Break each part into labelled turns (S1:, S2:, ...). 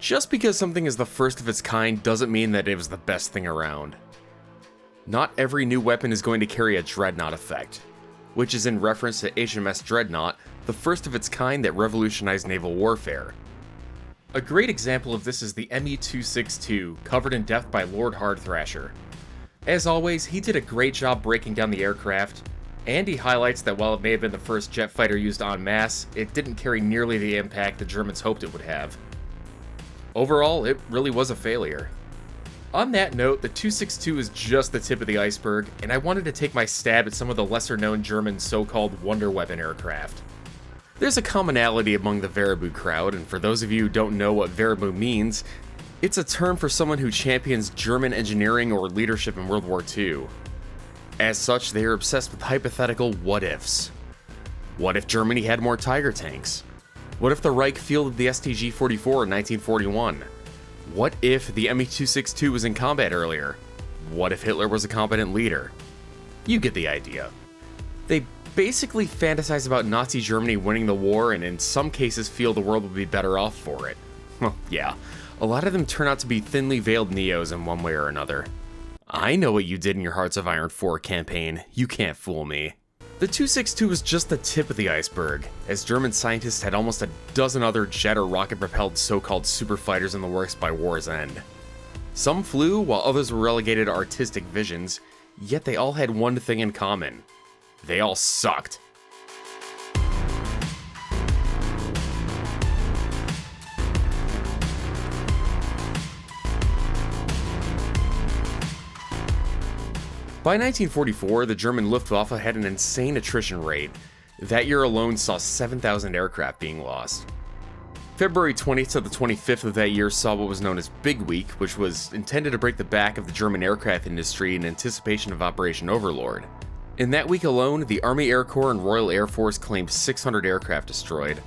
S1: Just because something is the first of its kind doesn't mean that it was the best thing around. Not every new weapon is going to carry a dreadnought effect, which is in reference to HMS Dreadnought, the first of its kind that revolutionized naval warfare. A great example of this is the ME-262, covered in depth by Lord Hardthrasher. As always, he did a great job breaking down the aircraft, and he highlights that while it may have been the first jet fighter used en masse, it didn't carry nearly the impact the Germans hoped it would have. Overall, it really was a failure. On that note, the 262 is just the tip of the iceberg, and I wanted to take my stab at some of the lesser-known German so-called wonder weapon aircraft. There's a commonality among the Wehraboo crowd, and for those of you who don't know what Wehraboo means, it's a term for someone who champions German engineering or leadership in World War II. As such, they are obsessed with hypothetical what-ifs. What if Germany had more Tiger tanks? What if the Reich fielded the STG-44 in 1941? What if the ME-262 was in combat earlier? What if Hitler was a competent leader? You get the idea. They basically fantasize about Nazi Germany winning the war, and in some cases feel the world would be better off for it. Well, yeah, a lot of them turn out to be thinly veiled neos in one way or another. I know what you did in your Hearts of Iron 4 campaign, you can't fool me. The 262 was just the tip of the iceberg, as German scientists had almost a dozen other jet or rocket-propelled so-called superfighters in the works by war's end. Some flew, while others were relegated to artistic visions, yet they all had one thing in common. They all sucked. By 1944, the German Luftwaffe had an insane attrition rate. That year alone saw 7,000 aircraft being lost. February 20th to the 25th of that year saw what was known as Big Week, which was intended to break the back of the German aircraft industry in anticipation of Operation Overlord. In that week alone, the Army Air Corps and Royal Air Force claimed 600 aircraft destroyed.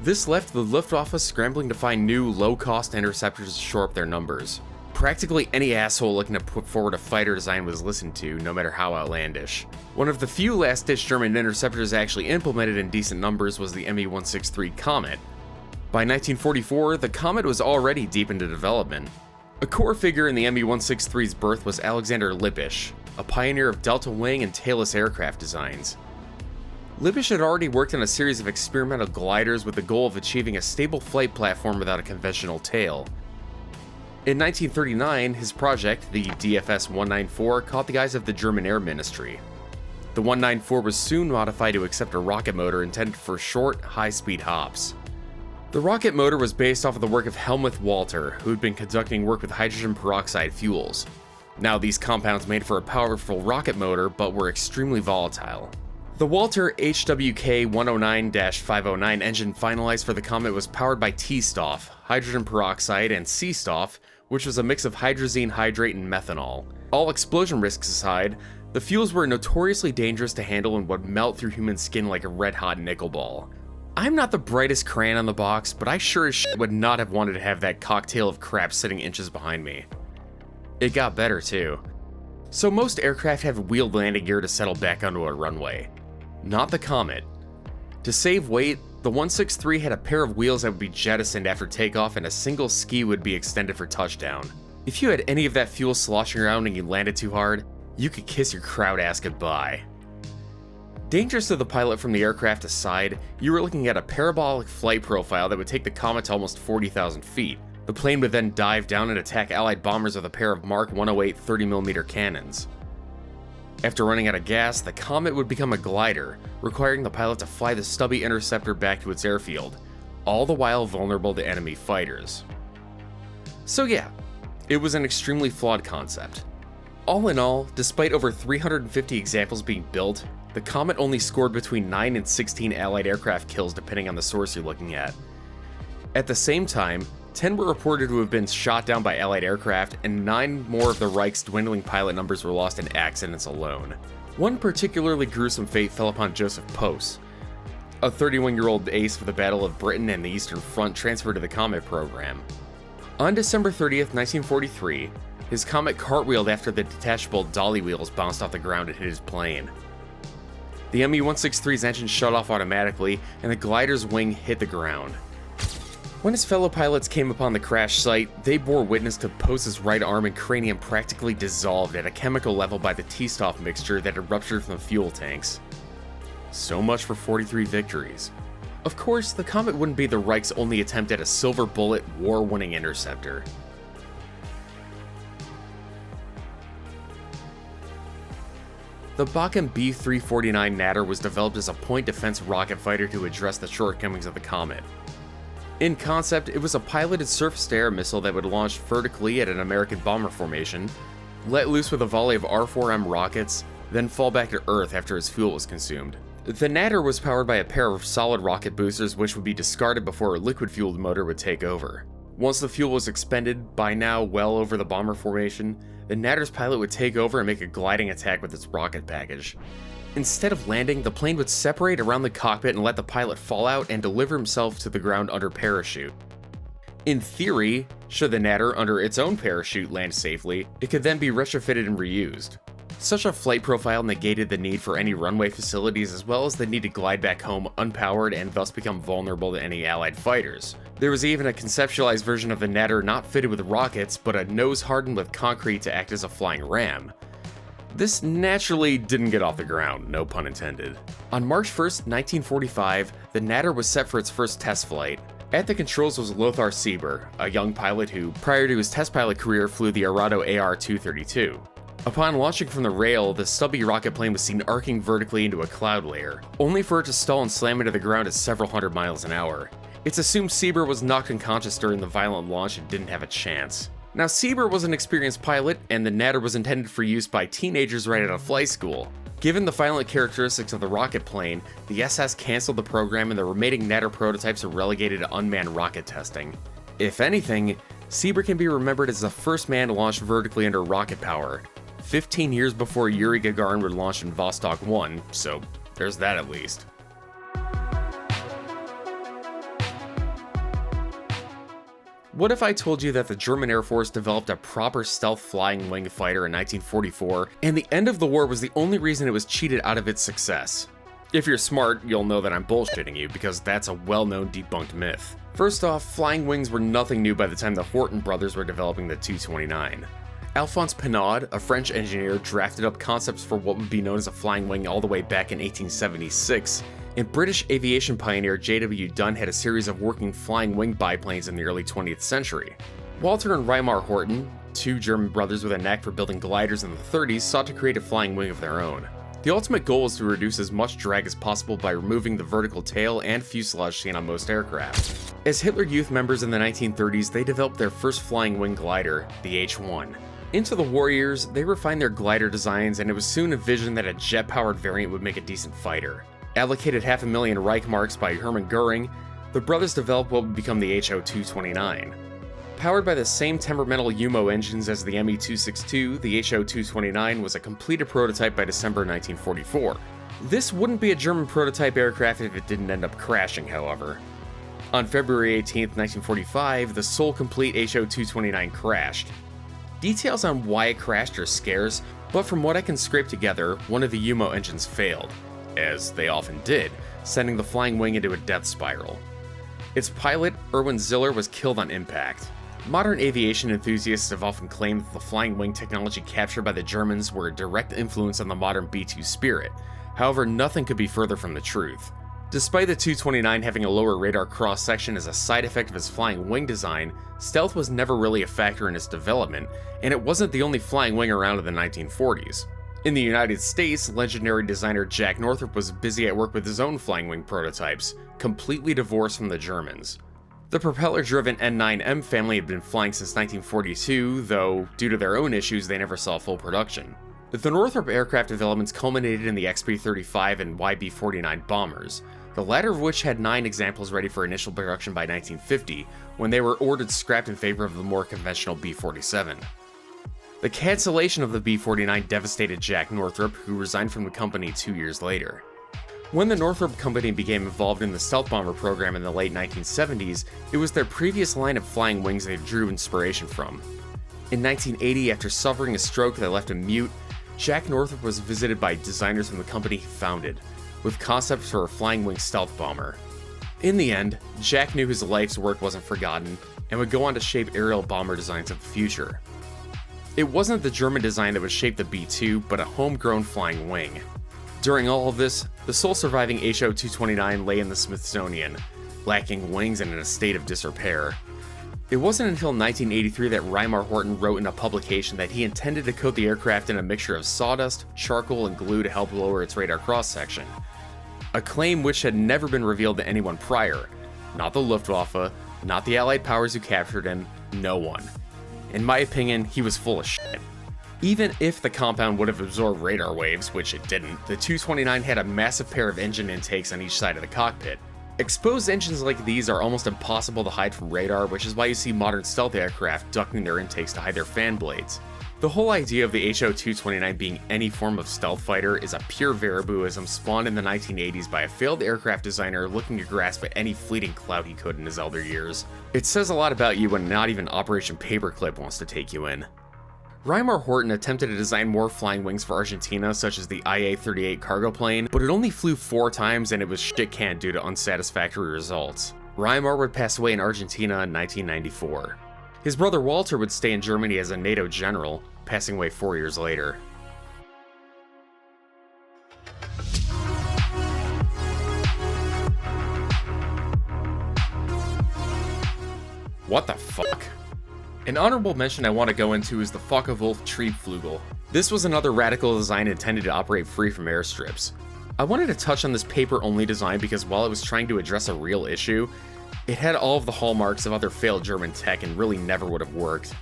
S1: This left the Luftwaffe scrambling to find new, low-cost interceptors to shore up their numbers. Practically any asshole looking to put forward a fighter design was listened to, no matter how outlandish. One of the few last-ditch German interceptors actually implemented in decent numbers was the Me-163 Comet. By 1944, the Comet was already deep into development. A core figure in the Me-163's birth was Alexander Lippisch, a pioneer of delta wing and tailless aircraft designs. Lippisch had already worked on a series of experimental gliders with the goal of achieving a stable flight platform without a conventional tail. In 1939, his project, the DFS-194, caught the eyes of the German Air Ministry. The 194 was soon modified to accept a rocket motor intended for short, high-speed hops. The rocket motor was based off of the work of Helmuth Walter, who had been conducting work with hydrogen peroxide fuels. Now, these compounds made for a powerful rocket motor, but were extremely volatile. The Walter HWK-109-509 engine finalized for the Comet was powered by T-Stoff, hydrogen peroxide, and C-Stoff, which was a mix of hydrazine hydrate and methanol. All explosion risks aside, the fuels were notoriously dangerous to handle and would melt through human skin like a red-hot nickel ball. I'm not the brightest crayon on the box, but I sure as shit would not have wanted to have that cocktail of crap sitting inches behind me. It got better too. So most aircraft have wheeled landing gear to settle back onto a runway. Not the Comet. To save weight, the 163 had a pair of wheels that would be jettisoned after takeoff and a single ski would be extended for touchdown. If you had any of that fuel sloshing around and you landed too hard, you could kiss your crowd ass goodbye. Dangerous to the pilot from the aircraft aside, you were looking at a parabolic flight profile that would take the Comet to almost 40,000 feet. The plane would then dive down and attack Allied bombers with a pair of Mark 108 30mm cannons. After running out of gas, the Comet would become a glider, requiring the pilot to fly the stubby interceptor back to its airfield, all the while vulnerable to enemy fighters. So yeah, it was an extremely flawed concept. All in all, despite over 350 examples being built, the Comet only scored between 9 and 16 Allied aircraft kills depending on the source you're looking at. At the same time, 10 were reported to have been shot down by Allied aircraft, and 9 more of the Reich's dwindling pilot numbers were lost in accidents alone. One particularly gruesome fate fell upon Joseph Post, a 31-year-old ace for the Battle of Britain and the Eastern Front transferred to the Comet program. On December 30th, 1943, his Comet cartwheeled after the detachable dolly wheels bounced off the ground and hit his plane. The Me-163's engine shut off automatically, and the glider's wing hit the ground. When his fellow pilots came upon the crash site, they bore witness to Post's right arm and cranium practically dissolved at a chemical level by the T-Stoff mixture that had ruptured from the fuel tanks. So much for 43 victories. Of course, the Comet wouldn't be the Reich's only attempt at a silver bullet, war-winning interceptor. The Bachem B-349 Natter was developed as a point defense rocket fighter to address the shortcomings of the Comet. In concept, it was a piloted surface-to-air missile that would launch vertically at an American bomber formation, let loose with a volley of R-4M rockets, then fall back to Earth after its fuel was consumed. The Natter was powered by a pair of solid rocket boosters which would be discarded before a liquid-fueled motor would take over. Once the fuel was expended, by now well over the bomber formation, the Natter's pilot would take over and make a gliding attack with its rocket package. Instead of landing, the plane would separate around the cockpit and let the pilot fall out and deliver himself to the ground under parachute. In theory, should the Natter under its own parachute land safely, it could then be retrofitted and reused. Such a flight profile negated the need for any runway facilities as well as the need to glide back home unpowered and thus become vulnerable to any Allied fighters. There was even a conceptualized version of the Natter not fitted with rockets, but a nose hardened with concrete to act as a flying ram. This naturally didn't get off the ground, no pun intended. On March 1st, 1945, the Natter was set for its first test flight. At the controls was Lothar Sieber, a young pilot who, prior to his test pilot career, flew the Arado AR-232. Upon launching from the rail, the stubby rocket plane was seen arcing vertically into a cloud layer, only for it to stall and slam into the ground at several hundred miles an hour. It's assumed Sieber was knocked unconscious during the violent launch and didn't have a chance. Now, Sieber was an experienced pilot, and the Natter was intended for use by teenagers right out of flight school. Given the violent characteristics of the rocket plane, the SS canceled the program and the remaining Natter prototypes are relegated to unmanned rocket testing. If anything, Sieber can be remembered as the first man to launch vertically under rocket power, 15 years before Yuri Gagarin would launch in Vostok 1, so there's that at least. What if I told you that the German Air Force developed a proper stealth flying wing fighter in 1944, and the end of the war was the only reason it was cheated out of its success? If you're smart, you'll know that I'm bullshitting you, because that's a well-known debunked myth. First off, flying wings were nothing new by the time the Horten brothers were developing the Tu-29. Alphonse Pinard, a French engineer, drafted up concepts for what would be known as a flying wing all the way back in 1876, and British aviation pioneer J.W. Dunn had a series of working flying wing biplanes in the early 20th century. Walter and Reimar Horten, two German brothers with a knack for building gliders in the 30s, sought to create a flying wing of their own. The ultimate goal was to reduce as much drag as possible by removing the vertical tail and fuselage seen on most aircraft. As Hitler Youth members in the 1930s, they developed their first flying wing glider, the H-1. Into the war years, they refined their glider designs, and it was soon envisioned that a jet-powered variant would make a decent fighter. Allocated 500,000 Reichmarks by Hermann Goering, the brothers developed what would become the HO-229. Powered by the same temperamental UMO engines as the Me-262, the HO-229 was a completed prototype by December 1944. This wouldn't be a German prototype aircraft if it didn't end up crashing, however. On February 18, 1945, the sole complete HO-229 crashed. Details on why it crashed are scarce, but from what I can scrape together, one of the UMO engines failed, as they often did, sending the flying wing into a death spiral. Its pilot, Erwin Ziller, was killed on impact. Modern aviation enthusiasts have often claimed that the flying wing technology captured by the Germans were a direct influence on the modern B-2 Spirit. However, nothing could be further from the truth. Despite the Tu-29 having a lower radar cross-section as a side effect of its flying wing design, stealth was never really a factor in its development, and it wasn't the only flying wing around in the 1940s. In the United States, legendary designer Jack Northrop was busy at work with his own flying wing prototypes, completely divorced from the Germans. The propeller-driven N9M family had been flying since 1942, though due to their own issues they never saw full production. The Northrop aircraft developments culminated in the XB-35 and YB-49 bombers, the latter of which had 9 examples ready for initial production by 1950, when they were ordered scrapped in favor of the more conventional B-47. The cancellation of the B-49 devastated Jack Northrop, who resigned from the company 2 years later. When the Northrop Company became involved in the stealth bomber program in the late 1970s, it was their previous line of flying wings they drew inspiration from. In 1980, after suffering a stroke that left him mute, Jack Northrop was visited by designers from the company he founded, with concepts for a flying wing stealth bomber. In the end, Jack knew his life's work wasn't forgotten and would go on to shape aerial bomber designs of the future. It wasn't the German design that would shape the B-2, but a homegrown flying wing. During all of this, the sole surviving HO-229 lay in the Smithsonian, lacking wings and in a state of disrepair. It wasn't until 1983 that Reimar Horton wrote in a publication that he intended to coat the aircraft in a mixture of sawdust, charcoal, and glue to help lower its radar cross-section. A claim which had never been revealed to anyone prior. Not the Luftwaffe, not the Allied powers who captured him, no one. In my opinion, he was full of shit. Even if the compound would have absorbed radar waves, which it didn't, the 229 had a massive pair of engine intakes on each side of the cockpit. Exposed engines like these are almost impossible to hide from radar, which is why you see modern stealth aircraft ducking their intakes to hide their fan blades. The whole idea of the HO-229 being any form of stealth fighter is a pure Veribooism spawned in the 1980s by a failed aircraft designer looking to grasp at any fleeting clout he could in his elder years. It says a lot about you when not even Operation Paperclip wants to take you in. Reimar Horton attempted to design more flying wings for Argentina, such as the IA-38 cargo plane, but it only flew 4 times and it was shit canned due to unsatisfactory results. Reimar would pass away in Argentina in 1994. His brother Walter would stay in Germany as a NATO general, passing away 4 years later. What the fuck? An honorable mention I want to go into is the Focke-Wulf Triebflügel. This was another radical design intended to operate free from airstrips. I wanted to touch on this paper-only design because while it was trying to address a real issue, it had all of the hallmarks of other failed German tech and really never would have worked.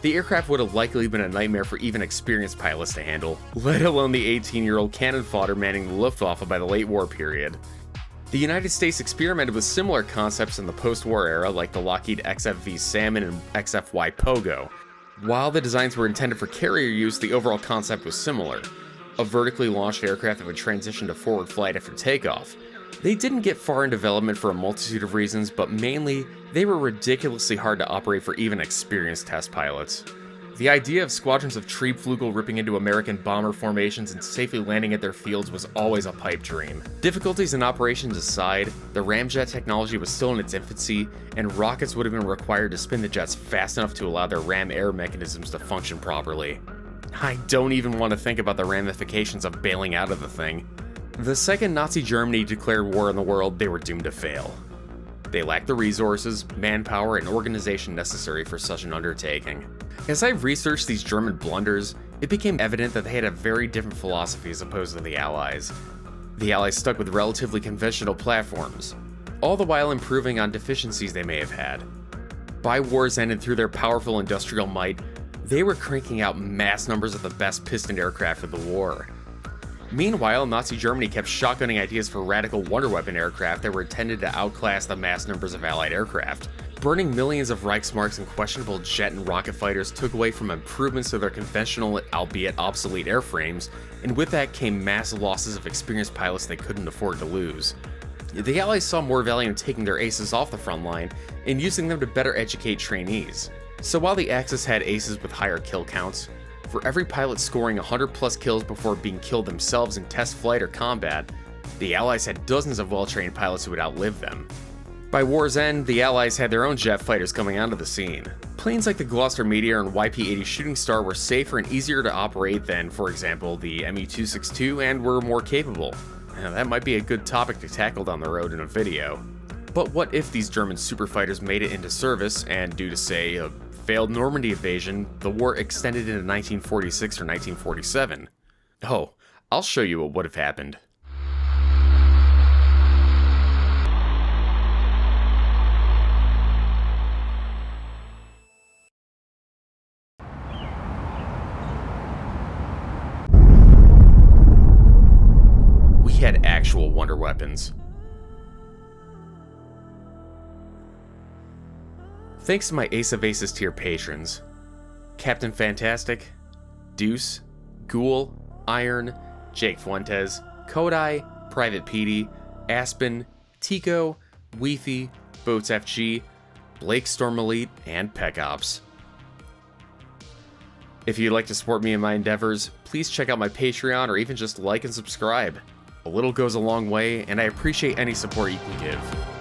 S1: The aircraft would have likely been a nightmare for even experienced pilots to handle, let alone the 18-year-old cannon fodder manning the Luftwaffe by the late war period. The United States experimented with similar concepts in the post-war era like the Lockheed XFV Salmon and XFY Pogo. While the designs were intended for carrier use, the overall concept was similar. A vertically launched aircraft that would transition to forward flight after takeoff. They didn't get far in development for a multitude of reasons, but mainly, they were ridiculously hard to operate for even experienced test pilots. The idea of squadrons of Triebflügel ripping into American bomber formations and safely landing at their fields was always a pipe dream. Difficulties in operations aside, the ramjet technology was still in its infancy, and rockets would have been required to spin the jets fast enough to allow their ram air mechanisms to function properly. I don't even want to think about the ramifications of bailing out of the thing. The second Nazi Germany declared war on the world, they were doomed to fail. They lacked the resources, manpower, and organization necessary for such an undertaking. As I researched these German blunders, it became evident that they had a very different philosophy as opposed to the Allies. The Allies stuck with relatively conventional platforms, all the while improving on deficiencies they may have had. By war's end and through their powerful industrial might, they were cranking out mass numbers of the best pistoned aircraft of the war. Meanwhile, Nazi Germany kept shotgunning ideas for radical wonder weapon aircraft that were intended to outclass the mass numbers of Allied aircraft. Burning millions of Reichsmarks and questionable jet and rocket fighters took away from improvements to their conventional, albeit obsolete airframes, and with that came mass losses of experienced pilots they couldn't afford to lose. The Allies saw more value in taking their aces off the front line and using them to better educate trainees. So while the Axis had aces with higher kill counts, for every pilot scoring 100 plus kills before being killed themselves in test flight or combat, the Allies had dozens of well-trained pilots who would outlive them. By war's end, the Allies had their own jet fighters coming onto the scene. Planes like the Gloucester Meteor and YP-80 Shooting Star were safer and easier to operate than, for example, the Me-262 and were more capable. Now, that might be a good topic to tackle down the road in a video. But what if these German superfighters made it into service and, due to, say, a failed Normandy invasion, the war extended into 1946 or 1947? Oh, I'll show you what would have happened. We had actual wonder weapons. Thanks to my Ace of Aces tier patrons, Captain Fantastic, Deuce, Ghoul, Iron, Jake Fuentes, Kodai, Private Petey, Aspen, Tico, Weefy, Boats FG, Blake Storm Elite, and Peck Ops. If you'd like to support me in my endeavors, please check out my Patreon or even just like and subscribe. A little goes a long way, and I appreciate any support you can give.